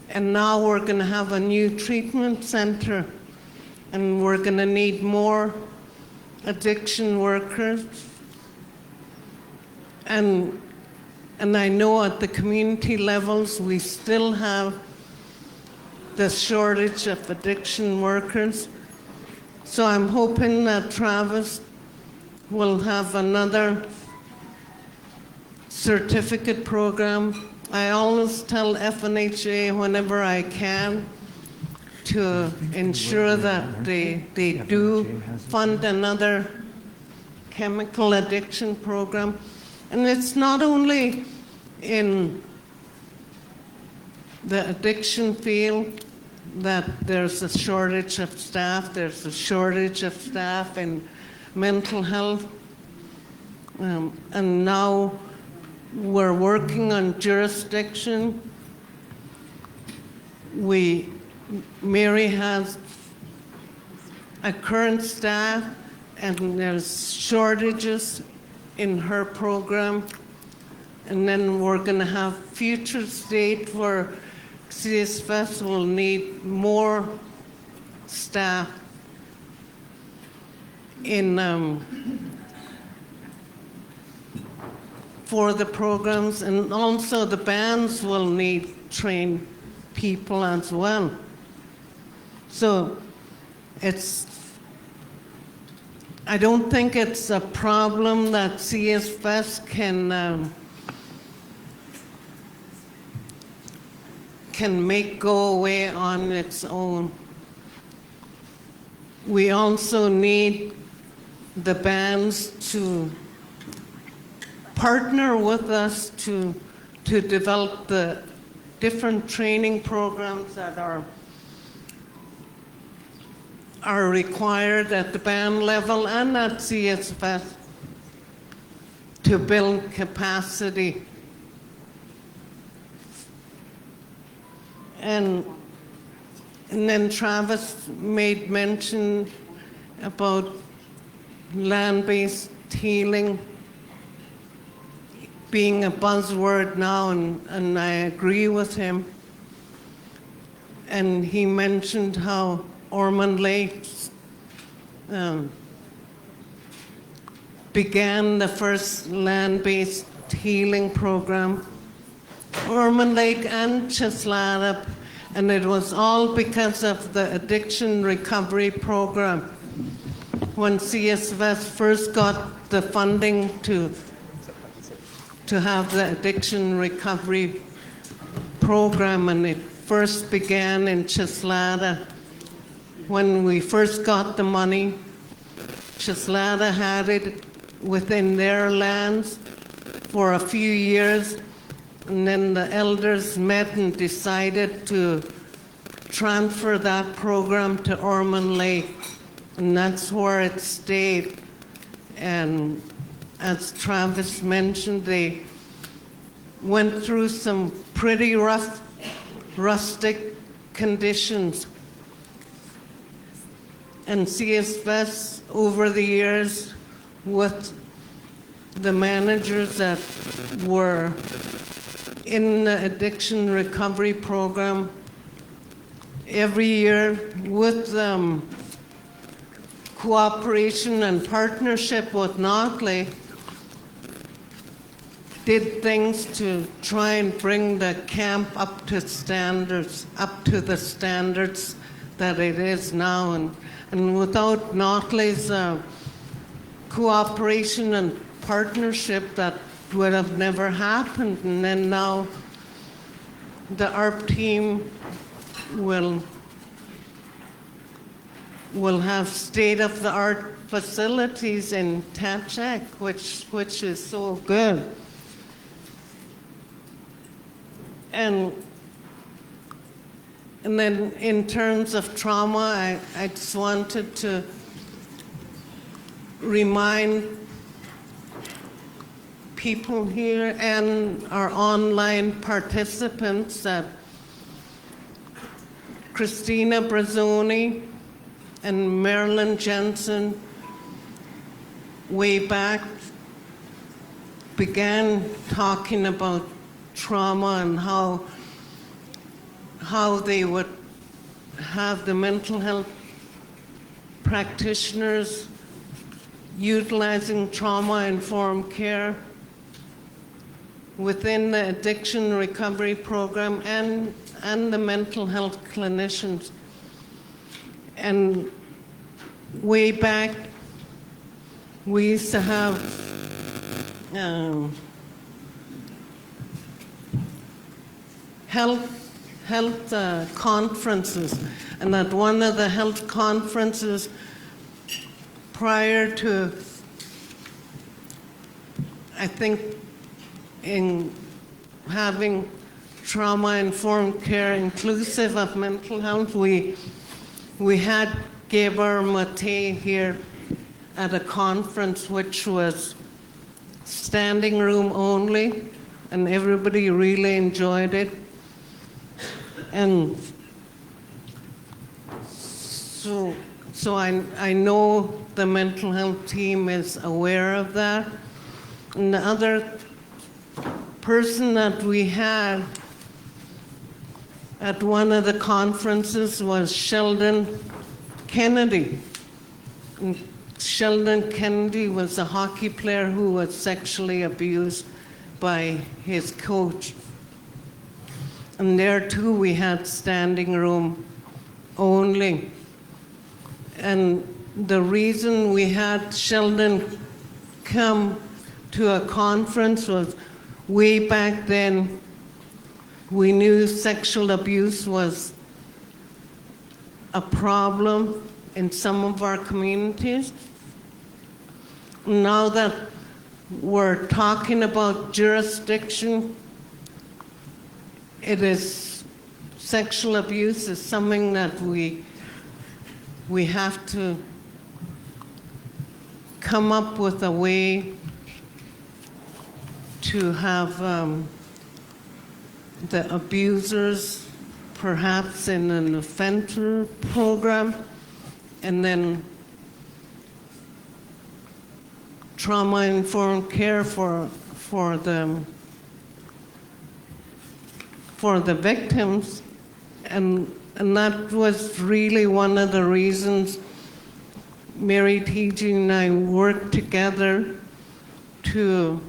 And now we're going to have a new treatment center, and we're going to need more addiction workers. And I know at the community levels we still have the shortage of addiction workers. So I'm hoping that Travis will have another certificate program. I always tell FNHA whenever I can to ensure that they do fund another chemical addiction program. And it's not only in the addiction field that there's a shortage of staff, there's a shortage of staff in mental health. And now we're working on jurisdiction. Mary has a current staff, and there's shortages in her program. And then we're going to have future state where CSFS will need more staff for the programs, and also the bands will need trained people as well. So I don't think it's a problem that CSFS can make go away on its own. We also need the bands to partner with us to develop the different training programs that are required at the band level and at CSFS to build capacity. And then Travis made mention about land-based healing being a buzzword now, and I agree with him. And he mentioned how Ormond Lake began the first land-based healing program. Ormond Lake and Cheslada, and it was all because of the addiction recovery program. When CSFS first got the funding to have the addiction recovery program, and it first began in Cheslada. When we first got the money, Cheslada had it within their lands for a few years, and then the elders met and decided to transfer that program to Ormond Lake, and that's where it stayed. And as Travis mentioned, they went through some pretty rough, rustic conditions. And CSFS, over the years, with the managers that were in the addiction recovery program, every year with cooperation and partnership with Notley, did things to try and bring the camp up to the standards that it is now. And without Notley's cooperation and partnership that would have never happened. And then now the ARP team will have state-of-the-art facilities in Tatchak, which is so good. And then in terms of trauma, I just wanted to remind people here and our online participants that Christina Brazzoni and Marilyn Jensen way back began talking about trauma and how they would have the mental health practitioners utilizing trauma-informed care within the addiction recovery program and the mental health clinicians. And way back, we used to have health conferences, and at one of the health conferences prior to, I think, in having trauma-informed care inclusive of mental health, we had Gabriel Mate here at a conference which was standing room only, and everybody really enjoyed it. And so I know the mental health team is aware of that. And the other person that we had at one of the conferences was Sheldon Kennedy. And Sheldon Kennedy was a hockey player who was sexually abused by his coach. And there too we had standing room only. And the reason we had Sheldon come to a conference was way back then we knew sexual abuse was a problem in some of our communities. Now that we're talking about jurisdiction, sexual abuse is something that we have to come up with a way to have the abusers perhaps in an offender program, and then trauma-informed care for the victims. And that was really one of the reasons Mary T.G. and I worked together to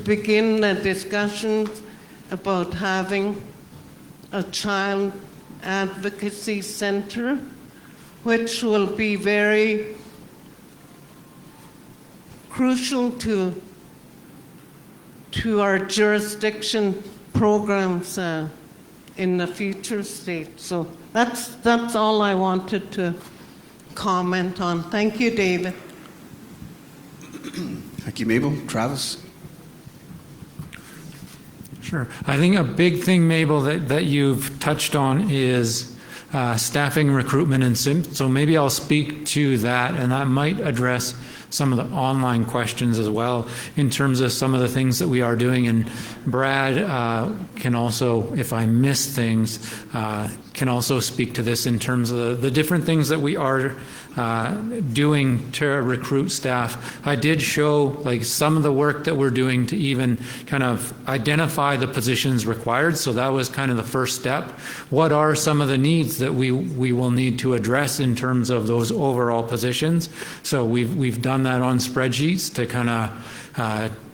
begin the discussions about having a child advocacy center, which will be very crucial to our jurisdiction programs in the future state. So that's all I wanted to comment on. Thank you, David. Thank you, Mabel. Travis? Sure. I think a big thing, Mabel, that you've touched on is staffing, recruitment, and so maybe I'll speak to that, and that might address some of the online questions as well in terms of some of the things that we are doing. And Brad can also, if I miss things, can also speak to this in terms of the different things that we are doing to recruit staff. I did show like some of the work that we're doing to even kind of identify the positions required. So that was kind of the first step. What are some of the needs that we will need to address in terms of those overall positions? So we've done that on spreadsheets to kind of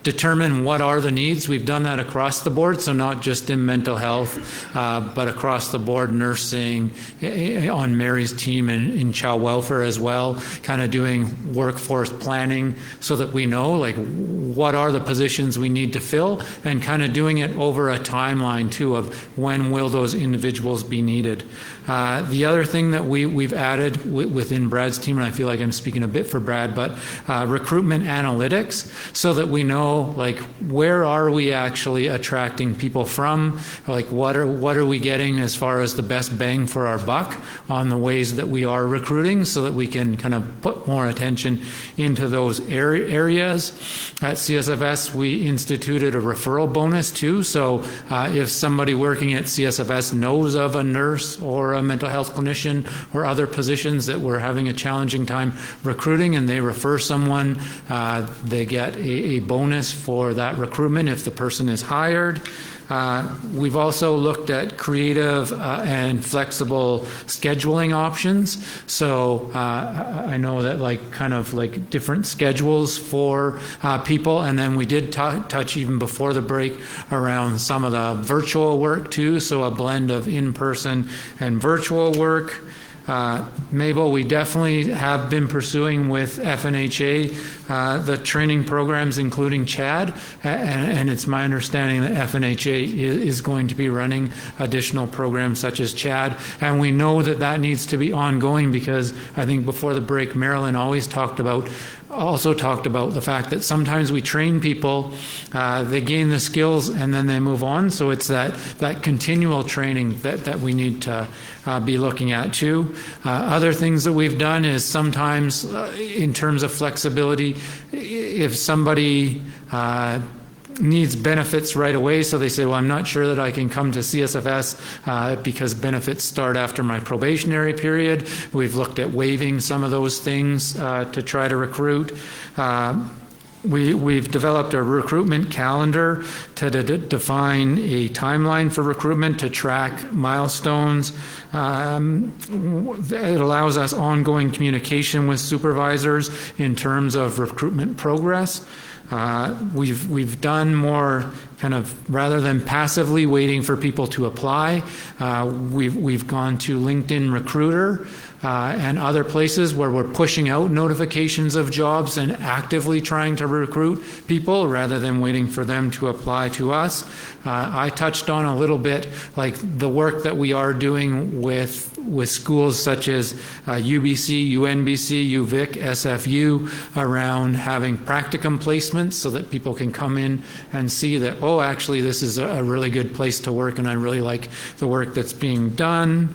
determine what are the needs. We've done that across the board, so not just in mental health, but across the board, nursing, on Mary's team in child welfare as well, kind of doing workforce planning so that we know like what are the positions we need to fill, and kind of doing it over a timeline too of when will those individuals be needed. The other thing that we've added within Brad's team, and I feel like I'm speaking a bit for Brad, but recruitment analytics, so that we know like where are we actually attracting people from, like what are we getting as far as the best bang for our buck on the ways that we are recruiting, so that we can kind of put more attention into those areas. At CSFS, we instituted a referral bonus too. So if somebody working at CSFS knows of a nurse or a mental health clinician or other positions that we're having a challenging time recruiting, and they refer someone, they get a bonus for that recruitment if the person is hired. We've also looked at creative and flexible scheduling options. So I know that like kind of like different schedules for people, and then we did touch even before the break around some of the virtual work too. So a blend of in-person and virtual work. Mabel, we definitely have been pursuing with FNHA the training programs, including CHAD, and it's my understanding that FNHA is going to be running additional programs such as CHAD, and we know that that needs to be ongoing, because I think before the break, Marilyn also talked about the fact that sometimes we train people, they gain the skills, and then they move on. So it's that continual training that we need to be looking at too. Other things that we've done is sometimes in terms of flexibility, if somebody needs benefits right away, so they say, well, I'm not sure that I can come to CSFS because benefits start after my probationary period. We've looked at waiving some of those things to try to recruit. We've developed a recruitment calendar to define a timeline for recruitment, to track milestones. It allows us ongoing communication with supervisors in terms of recruitment progress. We've done more kind of, rather than passively waiting for people to apply, we've gone to LinkedIn Recruiter and other places where we're pushing out notifications of jobs and actively trying to recruit people rather than waiting for them to apply to us. I touched on a little bit like the work that we are doing with schools such as UBC, UNBC, UVic, SFU around having practicum placements so that people can come in and see that, oh, actually this is a really good place to work and I really like the work that's being done.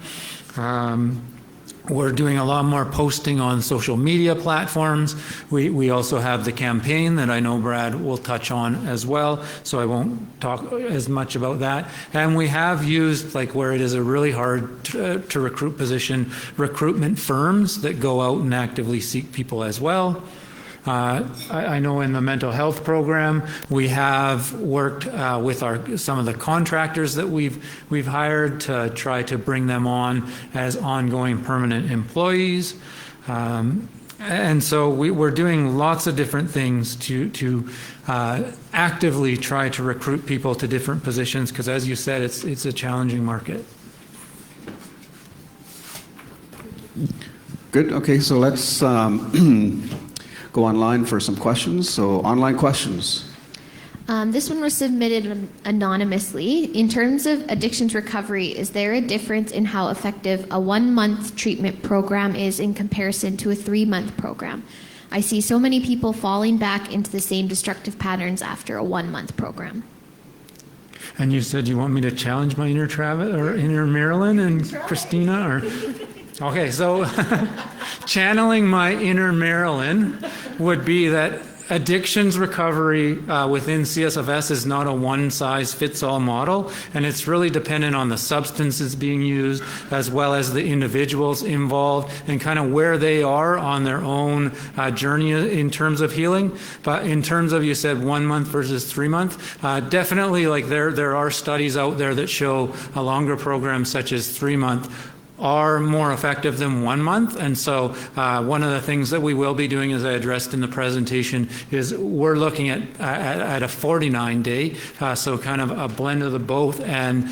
We're doing a lot more posting on social media platforms. We also have the campaign that I know Brad will touch on as well, so I won't talk as much about that. And we have used, like where it is a really hard to recruit position, recruitment firms that go out and actively seek people as well. I know in the mental health program, we have worked with some of the contractors that we've hired to try to bring them on as ongoing permanent employees. And so we're doing lots of different things to actively try to recruit people to different positions, because as you said, it's a challenging market. Good. Okay, so let's go online for some questions. So online questions. This one was submitted anonymously. In terms of addictions recovery, is there a difference in how effective a 1-month treatment program is in comparison to a 3-month program? I see so many people falling back into the same destructive patterns after a 1-month program. And you said you want me to challenge my inner Travis or inner Marilyn and Christina, or? Okay, so channeling my inner Marilyn would be that addictions recovery within CSFS is not a one-size-fits-all model, and it's really dependent on the substances being used as well as the individuals involved and kind of where they are on their own journey in terms of healing. But in terms of, you said 1 month versus 3 month, definitely like there are studies out there that show a longer program such as 3 month are more effective than 1 month. And so one of the things that we will be doing, as I addressed in the presentation, is we're looking at a 49-day, so kind of a blend of the both. And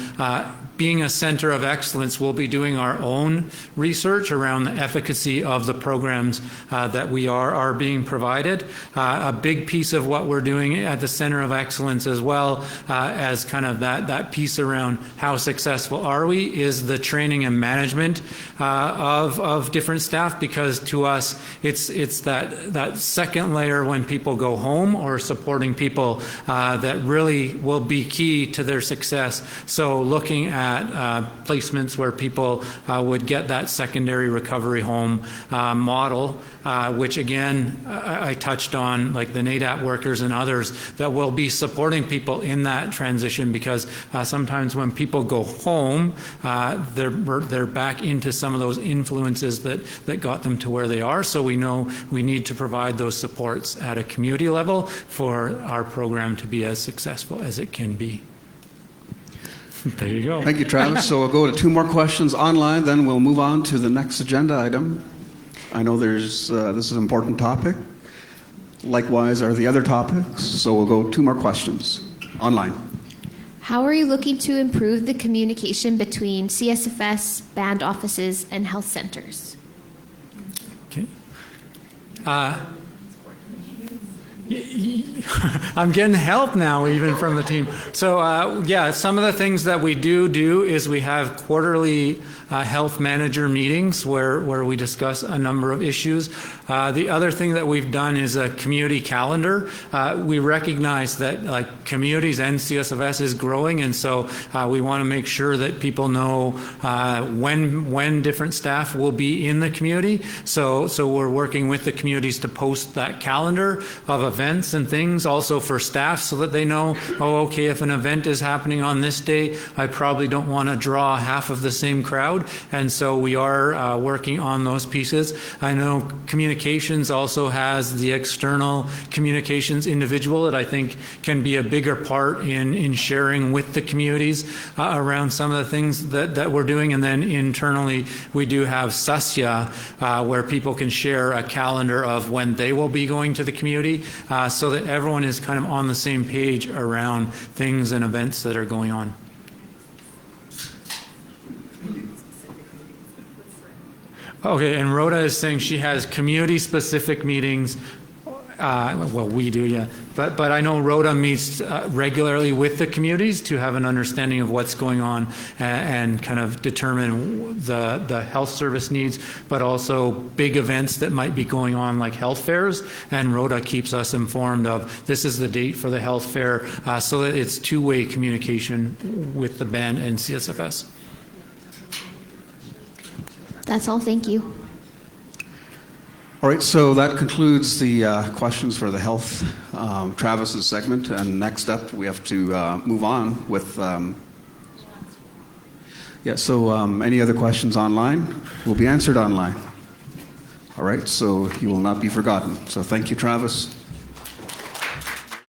being a center of excellence, we'll be doing our own research around the efficacy of the programs that we are being provided. A big piece of what we're doing at the center of excellence, as well as kind of that piece around how successful are we, is the training and management of different staff, because to us it's that second layer when people go home or supporting people that really will be key to their success. So looking at placements where people would get that secondary recovery home model, which again I touched on, like the NADAP workers and others that will be supporting people in that transition, because sometimes when people go home, they're back into some of those influences that got them to where they are. So we know we need to provide those supports at a community level for our program to be as successful as it can be. There you go. Thank you, Travis. So we'll go to 2 more questions online, then we'll move on to the next agenda item. I know this is an important topic. Likewise are the other topics. So we'll go 2 more questions online. How are you looking to improve the communication between CSFS, band offices, and health centers? Okay. I'm getting help now even from the team. So yeah, some of the things that we do is we have quarterly health manager meetings where we discuss a number of issues. The other thing that we've done is a community calendar. We recognize that like communities and CSFS is growing, and so we want to make sure that people know when different staff will be in the community. So we're working with the communities to post that calendar of events and things also for staff, so that they know, oh, okay, if an event is happening on this day, I probably don't want to draw half of the same crowd. And so we are working on those pieces. I know communications also has the external communications individual that I think can be a bigger part in sharing with the communities around some of the things that we're doing. And then internally, we do have SASYA, where people can share a calendar of when they will be going to the community, so that everyone is kind of on the same page around things and events that are going on. Okay, and Rhoda is saying she has community-specific meetings. Well, we do, yeah. But I know Rhoda meets regularly with the communities to have an understanding of what's going on and kind of determine the health service needs, but also big events that might be going on like health fairs. And Rhoda keeps us informed of this is the date for the health fair, so that it's two-way communication with the band and CSFS. That's all. Thank you. All right, so that concludes the questions for the health Travis's segment. And next up, we have to move on with... any other questions online will be answered online. All right, so you will not be forgotten. So thank you, Travis.